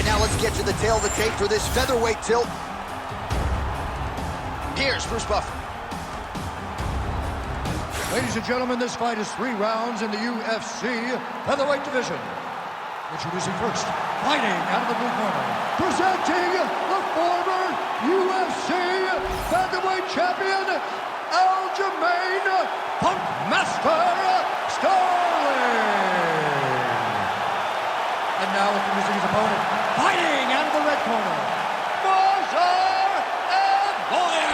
right, now let's get to the tail of the tape for this featherweight tilt. Here's Bruce Buffer. Ladies and gentlemen, this fight is 3 rounds in the UFC Featherweight division. Introducing first, fighting out of the blue corner, presenting the former UFC Featherweight champion, Aljamain Punkmaster Sterling. And now introducing his opponent, fighting out of the red corner, Movsar Evloev.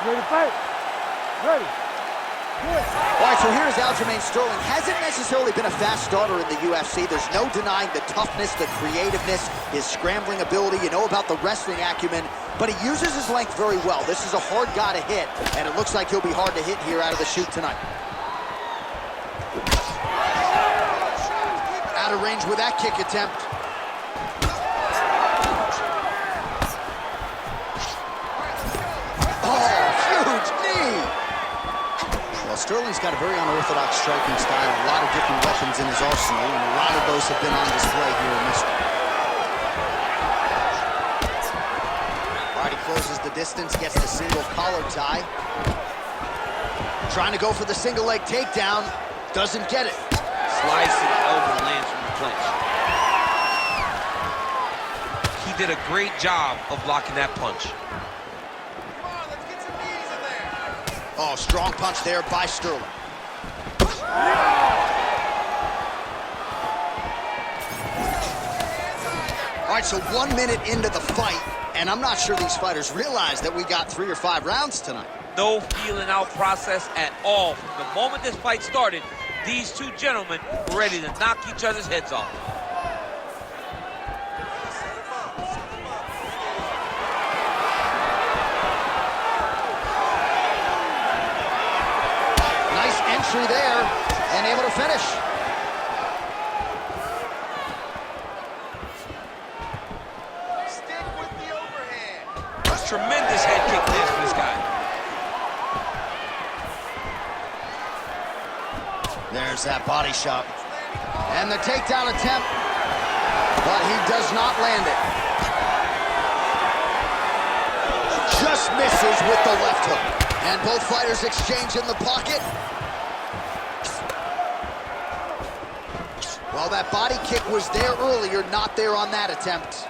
Ready to fight? Ready. All right, so here's Aljamain Sterling. Hasn't necessarily been a fast starter in the UFC. There's no denying the toughness, the creativeness, his scrambling ability. You know about the wrestling acumen, but he uses his length very well. This is a hard guy to hit, and it looks like he'll be hard to hit here out of the chute tonight. Out of range with that kick attempt. Sterling's got a very unorthodox striking style, a lot of different weapons in his arsenal, and a lot of those have been on display here in this one. All right, he closes the distance, gets the single collar tie. Trying to go for the single leg takedown, doesn't get it. Slides to the elbow, lands from the clinch. He did a great job of blocking that punch. Oh, strong punch there by Sterling. All right, so 1 minute into the fight, and I'm not sure these fighters realize that we got 3 or 5 rounds tonight. No feeling out process at all. From the moment this fight started, these two gentlemen were ready to knock each other's heads off. There and able to finish. Stick with the overhand. That's tremendous head kick there for this guy. There's that body shot. And the takedown attempt, but he does not land it. Just misses with the left hook. And both fighters exchange in the pocket. Well, that body kick was there earlier, not there on that attempt.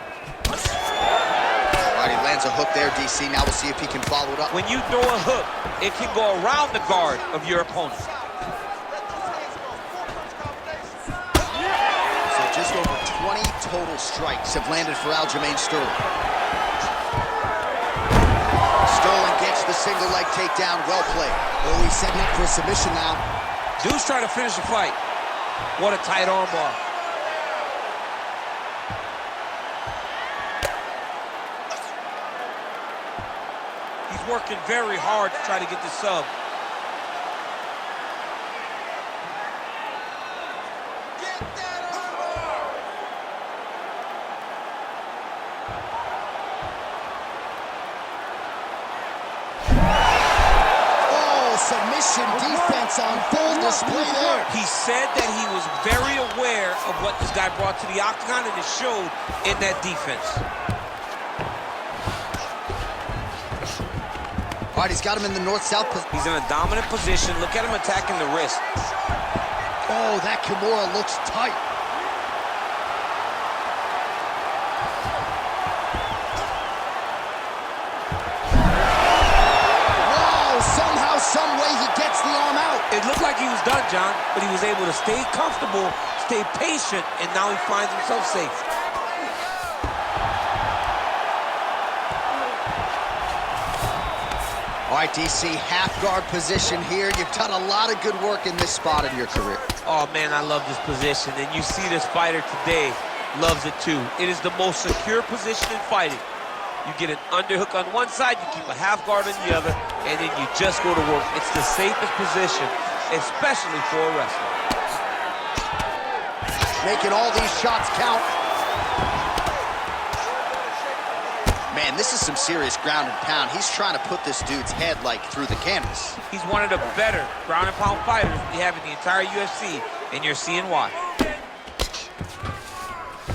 All right, he lands a hook there, DC. Now we'll see if he can follow it up. When you throw a hook, it can go around the guard of your opponent. So just over 20 total strikes have landed for Aljamain Sterling. Sterling gets the single leg takedown, well played. Oh, he's setting up for a submission now. Dude's trying to finish the fight. What a tight arm bar. He's working very hard to try to get the sub. Get that armbar! Oh, submission defense on full display there. He said that he was very aware of what this guy brought to the octagon, and it showed in that defense. All right, he's got him in the north-south position. He's in a dominant position. Look at him attacking the wrist. Oh, that Kimura looks tight. Wow, somehow, some way he gets the arm out. It looked like he was done, John, but he was able to stay comfortable, stay patient, and now he finds himself safe. All right, DC, half guard position here. You've done a lot of good work in this spot in your career. Oh, man, I love this position, and you see this fighter today loves it too. It is the most secure position in fighting. You get an underhook on one side, you keep a half guard on the other, and then you just go to work. It's the safest position, especially for a wrestler. Making all these shots count. Man, this is some serious ground and pound. He's trying to put this dude's head, like, through the canvas. He's one of the better ground and pound fighters we have in the entire UFC, and you're seeing why.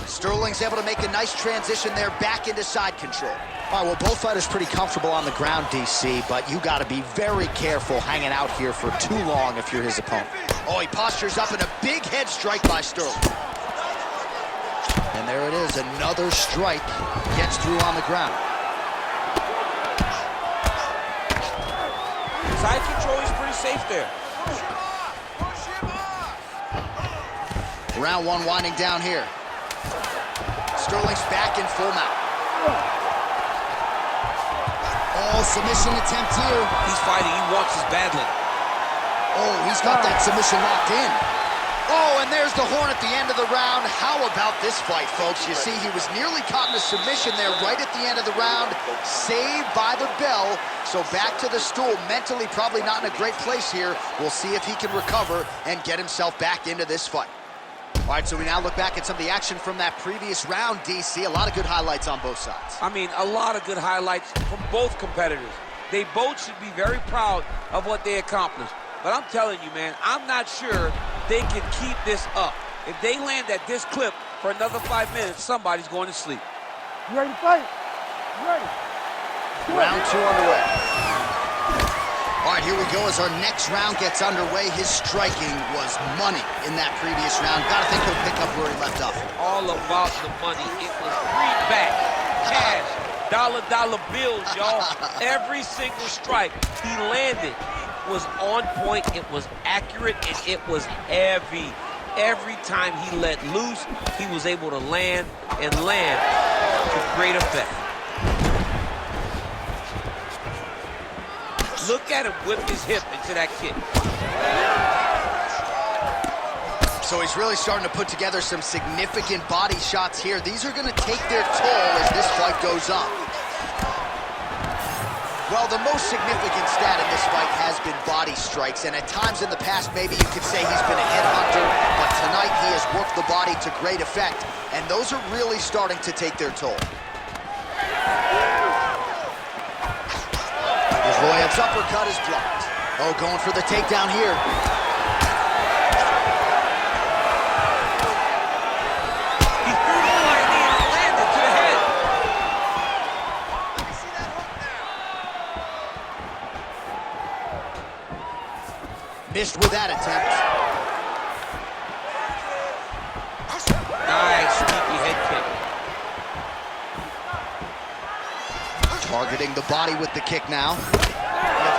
Sterling's able to make a nice transition there back into side control. All right, well, both fighters pretty comfortable on the ground, DC, but you got to be very careful hanging out here for too long if you're his opponent. Oh, he postures up in a big head strike by Sterling. And there it is, another strike gets through on the ground. Side control is pretty safe there. Round one winding down here. Sterling's back in full mount. Oh, submission attempt here. He's fighting, he wants this badly. Oh, he's got that submission locked in. Oh, and there's the horn at the end of the round. How about this fight, folks? You see, he was nearly caught in a submission there right at the end of the round. Saved by the bell. So back to the stool. Mentally probably not in a great place here. We'll see if he can recover and get himself back into this fight. All right, so we now look back at some of the action from that previous round, DC. A lot of good highlights on both sides. I mean, a lot of good highlights from both competitors. They both should be very proud of what they accomplished. But I'm telling you, man, I'm not sure they can keep this up. If they land at this clip for another 5 minutes, somebody's going to sleep. You ready to fight? You ready? Round two underway. All right, here we go as our next round gets underway. His striking was money in that previous round. Gotta think he'll pick up where he left off. All about the money. It was greenback, cash, dollar bills, y'all. Every single strike he landed was on point, it was accurate, and it was heavy. Every time he let loose, he was able to land to great effect. Look at him whip his hip into that kick. So he's really starting to put together some significant body shots here. These are going to take their toll as this fight goes on. Well, the most significant stat in this fight has been body strikes, and at times in the past, maybe you could say he's been a headhunter, but tonight he has worked the body to great effect, and those are really starting to take their toll. Evloev's uppercut is blocked. Oh, going for the takedown here. He threw the right knee and landed to the head. Missed with that attempt. Nice, sneaky head kick. Targeting the body with the kick now.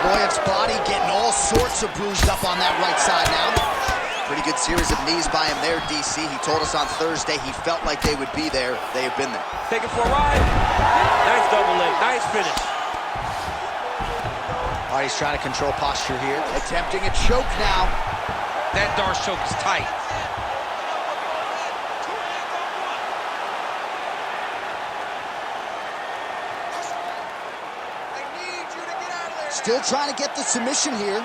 Evloev's body getting all sorts of bruised up on that right side now. Pretty good series of knees by him there, DC. He told us on Thursday he felt like they would be there. They have been there. Take it for a ride. Nice double leg, nice finish. All right, he's trying to control posture here. Attempting a choke now. That Darce choke is tight. Still trying to get the submission here.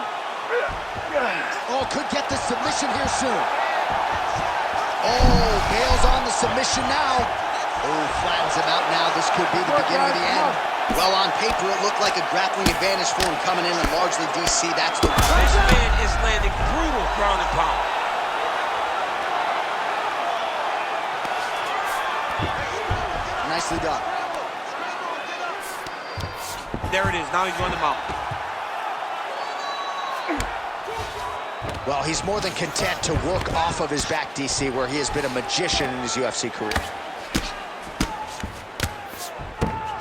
Oh, could get the submission here soon. Oh, bails on the submission now. Oh, flattens him out now. This could be the beginning of the end. Well, on paper, it looked like a grappling advantage for him coming in, and largely, DC, that's the... This man is landing brutal ground and pound. Nicely done. There it is. Now he's going to mount. Well, he's more than content to work off of his back, DC, where he has been a magician in his UFC career.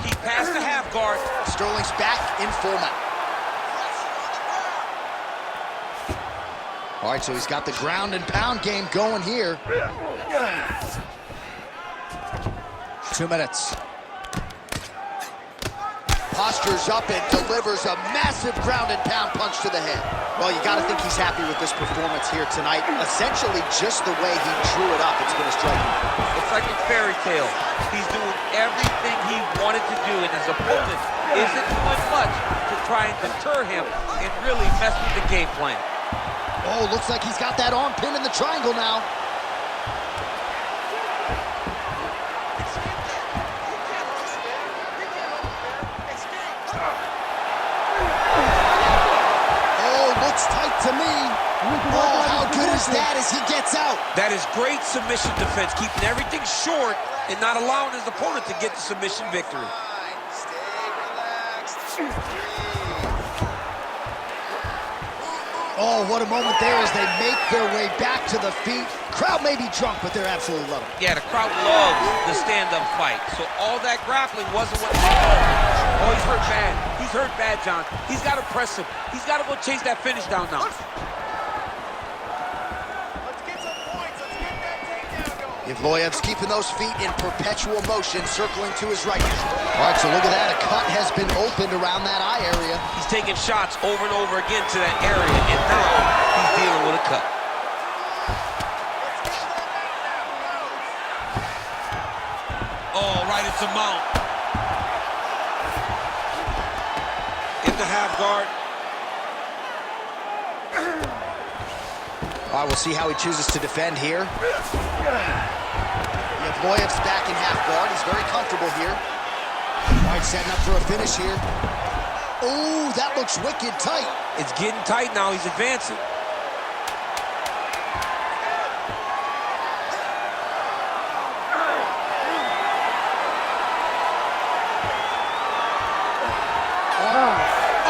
He passed the half guard. Sterling's back in full mount. All right, so he's got the ground and pound game going here. 2 minutes. Postures up and delivers a massive ground and pound punch to the head. Well, you got to think he's happy with this performance here tonight. Essentially, just the way he drew it up, it's been a striking. It's like a fairy tale. He's doing everything he wanted to do, and his opponent isn't doing much to try and deter him and really mess with the game plan. Oh, looks like he's got that arm pin in the triangle now. Oh, looks tight to me. Oh, how good is that as he gets out. That is great submission defense, keeping everything short and not allowing his opponent to get the submission victory. Oh, what a moment there as they make their way back to the feet. Crowd may be drunk, but they're absolutely loving it. Yeah, the crowd loves the stand-up fight. So all that grappling wasn't what... Oh, he's hurt bad. He's hurt bad, John. He's got to press him. He's got to go chase that finish down now. Evloev's keeping those feet in perpetual motion, circling to his right. All right, so look at that. A cut has been opened around that eye area. He's taking shots over and over again to that area, and now he's dealing with a cut. Oh, right into mount. In the half guard. All right, we'll see how he chooses to defend here. Evloev's back in half guard. He's very comfortable here. All right, setting up for a finish here. Oh, that looks wicked tight. It's getting tight now. He's advancing.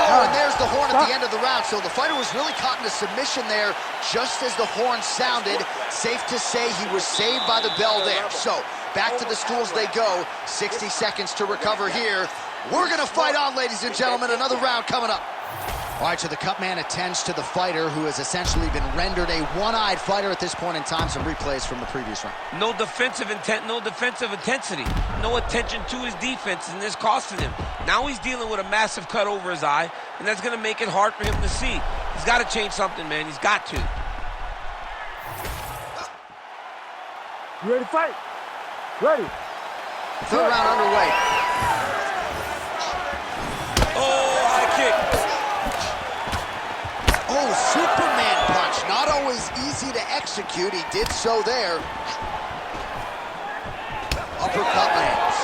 Oh, and there's the horn at the end of the round. So the fighter was really caught in a submission there just as the horn sounded. Safe to say he was saved by the bell there. So back to the stools they go. 60 seconds to recover here. We're going to fight on, ladies and gentlemen. Another round coming up. All right, so the cut man attends to the fighter who has essentially been rendered a one-eyed fighter at this point in time. Some replays from the previous round. No defensive intent, no defensive intensity. No attention to his defense, and this costing him. Now he's dealing with a massive cut over his eye, and that's going to make it hard for him to see. He's got to change something, man. He's got to. You ready to fight? Ready. Third round underway. Oh, high kick. Oh, Superman punch. Not always easy to execute. He did so there. Uppercut lands.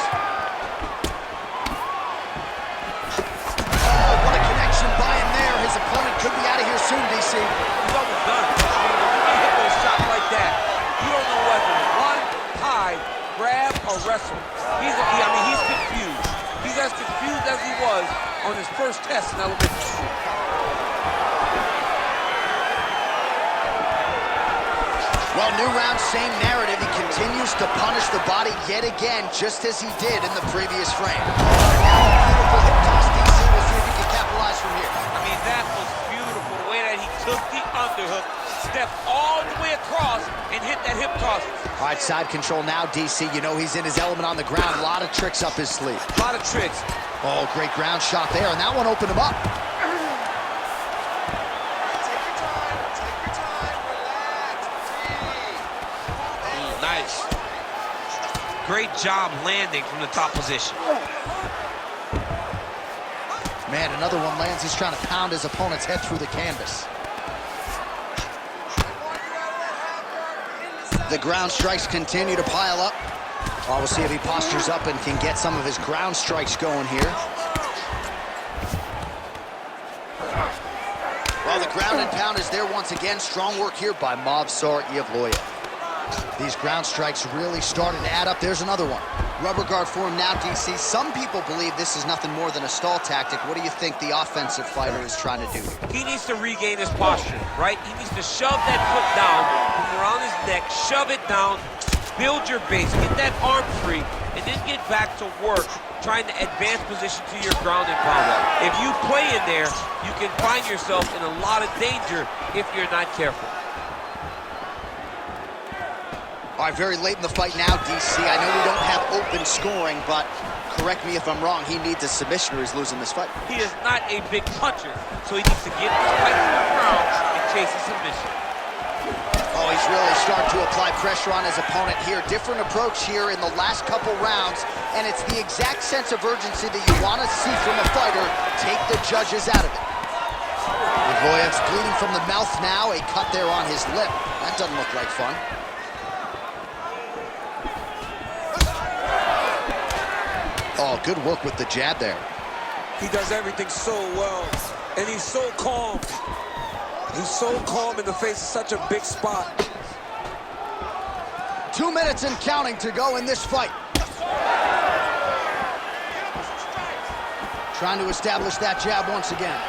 Oh, what a connection by him there. His opponent could be out of here soon, DC. He's almost done. When you hit with a shot like that, you don't know whether to run, hide, grab, or wrestle. He's confused. He's as confused as he was on his first test in elementary school. Well, new round, same narrative. He continues to punish the body yet again, just as he did in the previous frame. Now a beautiful hip toss, DC. We'll see if he can capitalize from here. I mean, that was beautiful. The way that he took the underhook, stepped all the way across, and hit that hip toss. All right, side control now, DC. You know he's in his element on the ground. A lot of tricks up his sleeve. A lot of tricks. Oh, great ground shot there, and that one opened him up. Nice. Great job landing from the top position. Man, another one lands. He's trying to pound his opponent's head through the canvas. The ground strikes continue to pile up. Well, we'll see if he postures up and can get some of his ground strikes going here. Well, the ground and pound is there once again. Strong work here by Movsar Evloev. These ground strikes really starting to add up. There's another one. Rubber guard for him now, DC. Some people believe this is nothing more than a stall tactic. What do you think the offensive fighter is trying to do here? He needs to regain his posture, right? He needs to shove that foot down from around his neck, shove it down, build your base, get that arm free, and then get back to work trying to advance position to your ground and pound. If you play in there, you can find yourself in a lot of danger if you're not careful. All right, very late in the fight now, DC. I know we don't have open scoring, but correct me if I'm wrong, he needs a submission or he's losing this fight. He is not a big puncher, so he needs to get this fight to the ground and chase a submission. Oh, he's really starting to apply pressure on his opponent here. Different approach here in the last couple rounds, and it's the exact sense of urgency that you want to see from a fighter. Take the judges out of it. Evloev's bleeding from the mouth now, a cut there on his lip. That doesn't look like fun. Oh, good work with the jab there. He does everything so well, and he's so calm. He's so calm in the face of such a big spot. 2 minutes and counting to go in this fight. Trying to establish that jab once again.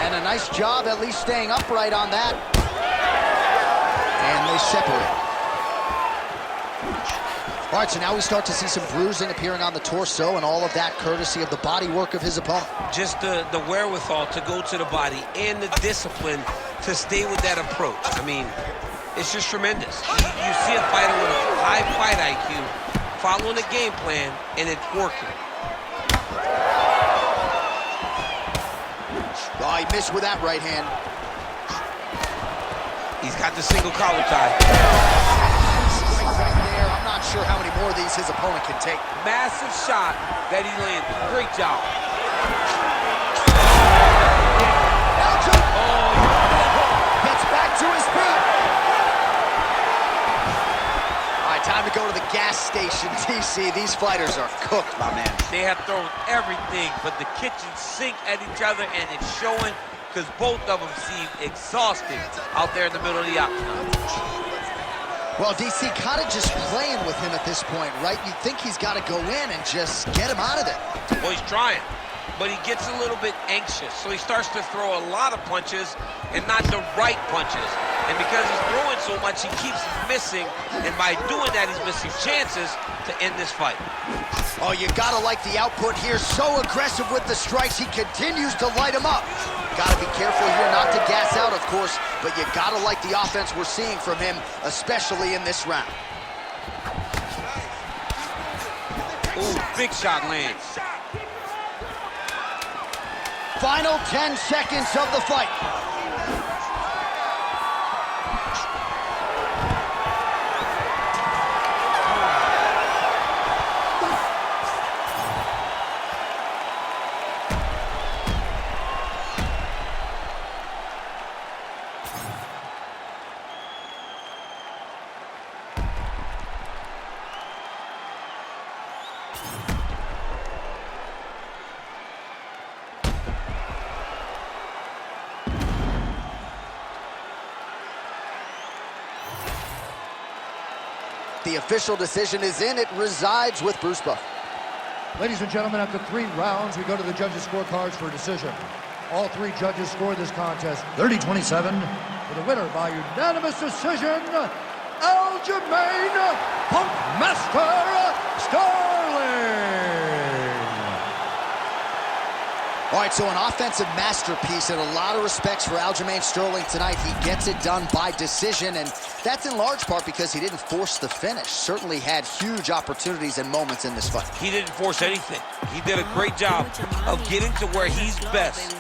And a nice job at least staying upright on that. And they separate. All right, so now we start to see some bruising appearing on the torso, and all of that courtesy of the body work of his opponent. Just the wherewithal to go to the body and the discipline to stay with that approach. I mean, it's just tremendous. You see a fighter with a high fight IQ following a game plan, and it's working. Oh, he missed with that right hand. He's got the single collar tie. Right there. I'm not sure how many more of these his opponent can take. Massive shot that he landed. Great job. Gets back to his feet. All right, time to go to the gas station, TC. These fighters are cooked, my man. They have thrown everything but the kitchen sink at each other, and it's showing because both of them seem exhausted out there in the middle of the octagon. Well, DC kind of just playing with him at this point, right? You think he's got to go in and just get him out of there. Well, he's trying, but he gets a little bit anxious, so he starts to throw a lot of punches and not the right punches. And because he's throwing so much, he keeps missing, and by doing that, he's missing chances to end this fight. Oh, you got to like the output here. So aggressive with the strikes. He continues to light him up. Got to be careful here not to gas out, of course, but you got to like the offense we're seeing from him, especially in this round. Ooh, big shot lands. Final 10 seconds of the fight. The official decision is in. It resides with Bruce Buff. Ladies and gentlemen, after 3 rounds, we go to the judges' scorecards for a decision. All 3 judges scored this contest 30-27 for the winner by unanimous decision, Aljamain Punkmaster Sterling. All right, so an offensive masterpiece in a lot of respects for Aljamain Sterling tonight. He gets it done by decision, and that's in large part because he didn't force the finish. Certainly had huge opportunities and moments in this fight. He didn't force anything. He did a great job of getting to where he's best